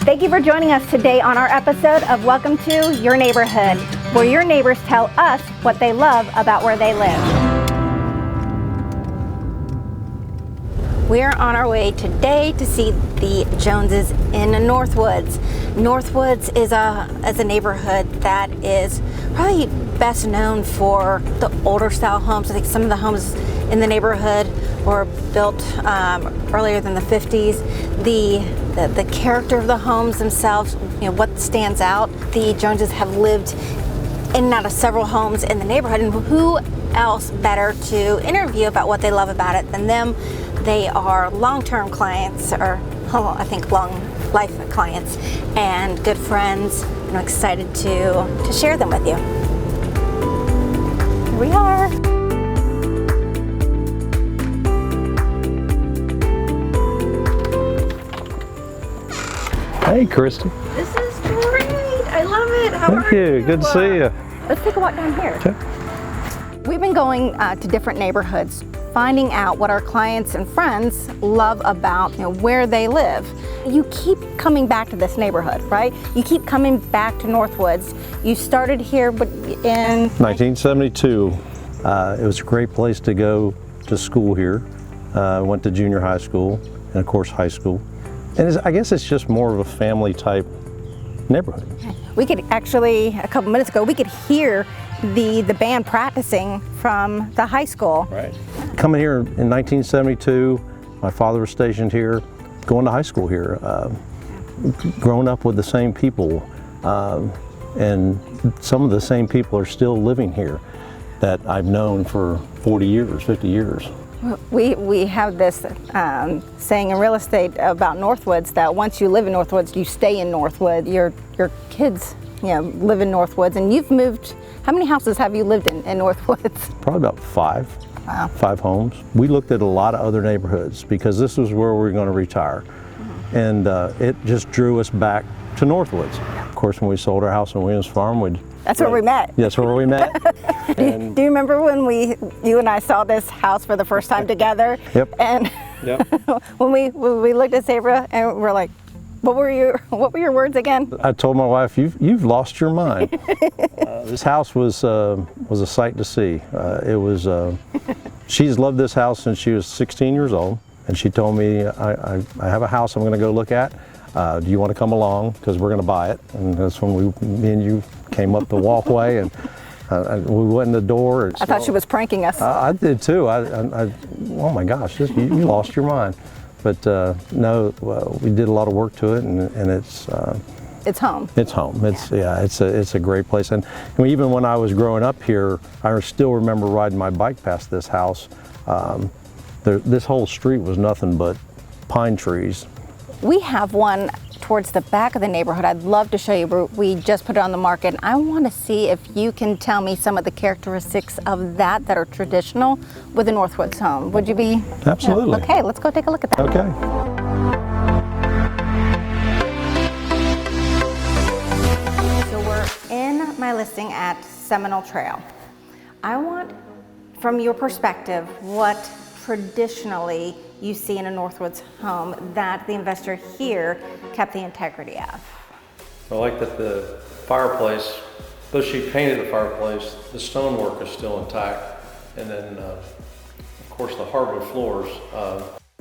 Thank you for joining us today on our episode of Welcome to Your Neighborhood, where your neighbors tell us what they love about where they live. We're on our way today to see the Joneses in Northwoods. Northwoods is a neighborhood that is probably best known for the older style homes. I think some of the homes in the neighborhood were built earlier than the 50s. The character of the homes themselves, you know, what stands out. The Joneses have lived in and out of several homes in the neighborhood, and who else better to interview about what they love about it than them? They are long-term clients, or I think long-life clients, and good friends, and I'm excited to share them with you. Here we are. Hey, Christy. This is great. I love it. How are you? Thank you. Good to see you. Let's take a walk down here. Okay. We've been going to different neighborhoods, finding out what our clients and friends love about, you know, where they live. You keep coming back to this neighborhood, right? You keep coming back to Northwoods. You started here in 1972. It was a great place to go to school here. Went to junior high school and of course high school. And I guess it's just more of a family type neighborhood. We could actually, a couple minutes ago, we could hear the band practicing from the high school. Right. Coming here in 1972, my father was stationed here, going to high school here, growing up with the same people, and some of the same people are still living here that I've known for 40 years, 50 years. We have this saying in real estate about Northwoods that once you live in Northwoods, you stay in Northwoods. Your kids, you know, live in Northwoods, and you've moved. How many houses have you lived in Northwoods? Probably about 5. Wow. 5 homes. We looked at a lot of other neighborhoods because this was where we were going to retire, and it just drew us back to Northwoods. Of course, when we sold our house on Williams Farm, that's where we met. That's where we met. Do you remember when you and I saw this house for the first time together? Yep. And yep. when we looked at Sabra and we're like, what were your words again? I told my wife, you've lost your mind. This house was a sight to see. She's loved this house since she was 16 years old, and she told me, I have a house I'm going to go look at. Do you want to come along? Because we're going to buy it. And that's when me and you came up the walkway, and we went in the door. I thought she was pranking us. I did too. Oh my gosh, you lost your mind. But no, we did a lot of work to it, and it's home. It's home. It's a great place. And even when I was growing up here, I still remember riding my bike past this house. This whole street was nothing but pine trees. We have one towards the back of the neighborhood. I'd love to show you. We just put it on the market. I want to see if you can tell me some of the characteristics of that are traditional with a Northwoods home. Would you be? Absolutely. Okay, let's go take a look at that. Okay. So we're in my listing at Seminole Trail. I want, from your perspective, what traditionally you see in a Northwoods home that the investor here kept the integrity of. I like that the fireplace, though she painted the fireplace, the stonework is still intact. And then, of course, the hardwood floors.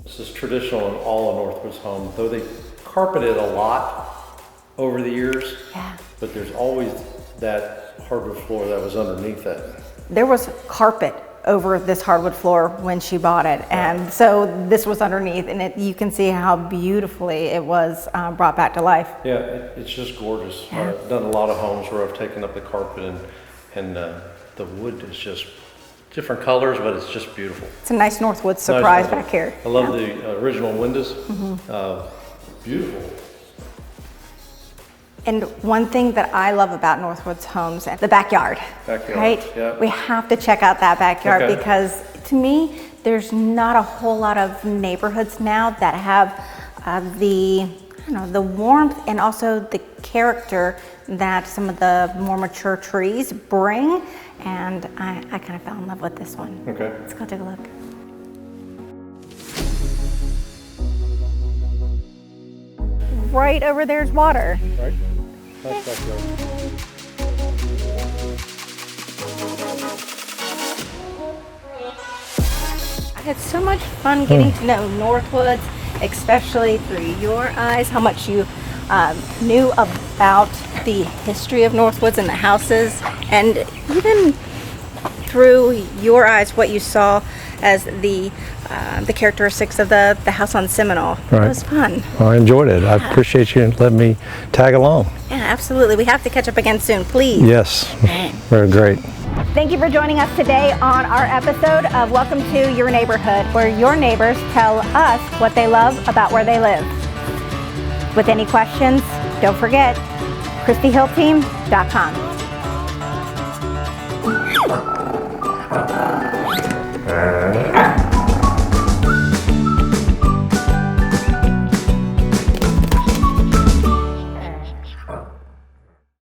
This is traditional in all of Northwoods homes, though they carpeted a lot over the years. Yeah. But there's always that hardwood floor that was underneath that. There was carpet over this hardwood floor when she bought it, and so this was underneath, and you can see how beautifully it was brought back to life. Yeah, it's just gorgeous. Yeah. I've done a lot of homes where I've taken up the carpet, and the wood is just different colors, but it's just beautiful. It's a nice Northwoods surprise Nice. back here. I love the original windows. Beautiful. And one thing that I love about Northwoods homes, the backyard. Backyard, Right? yeah. We have to check out that backyard Okay. because to me, there's not a whole lot of neighborhoods now that have the warmth and also the character that some of the more mature trees bring. And I kind of fell in love with this one. Okay. Let's go take a look. right over there's water. Right? That's backyard. I had so much fun getting to know Northwoods, especially through your eyes, how much you knew about the history of Northwoods and the houses, and even through your eyes what you saw as the characteristics of the house on Seminole. Right. It was fun. Well, I enjoyed it. I appreciate you letting me tag along. Yeah, absolutely. We have to catch up again soon, please. Yes, very great. Thank you for joining us today on our episode of Welcome to Your Neighborhood, where your neighbors tell us what they love about where they live. With any questions, don't forget, ChristiHillTeam.com.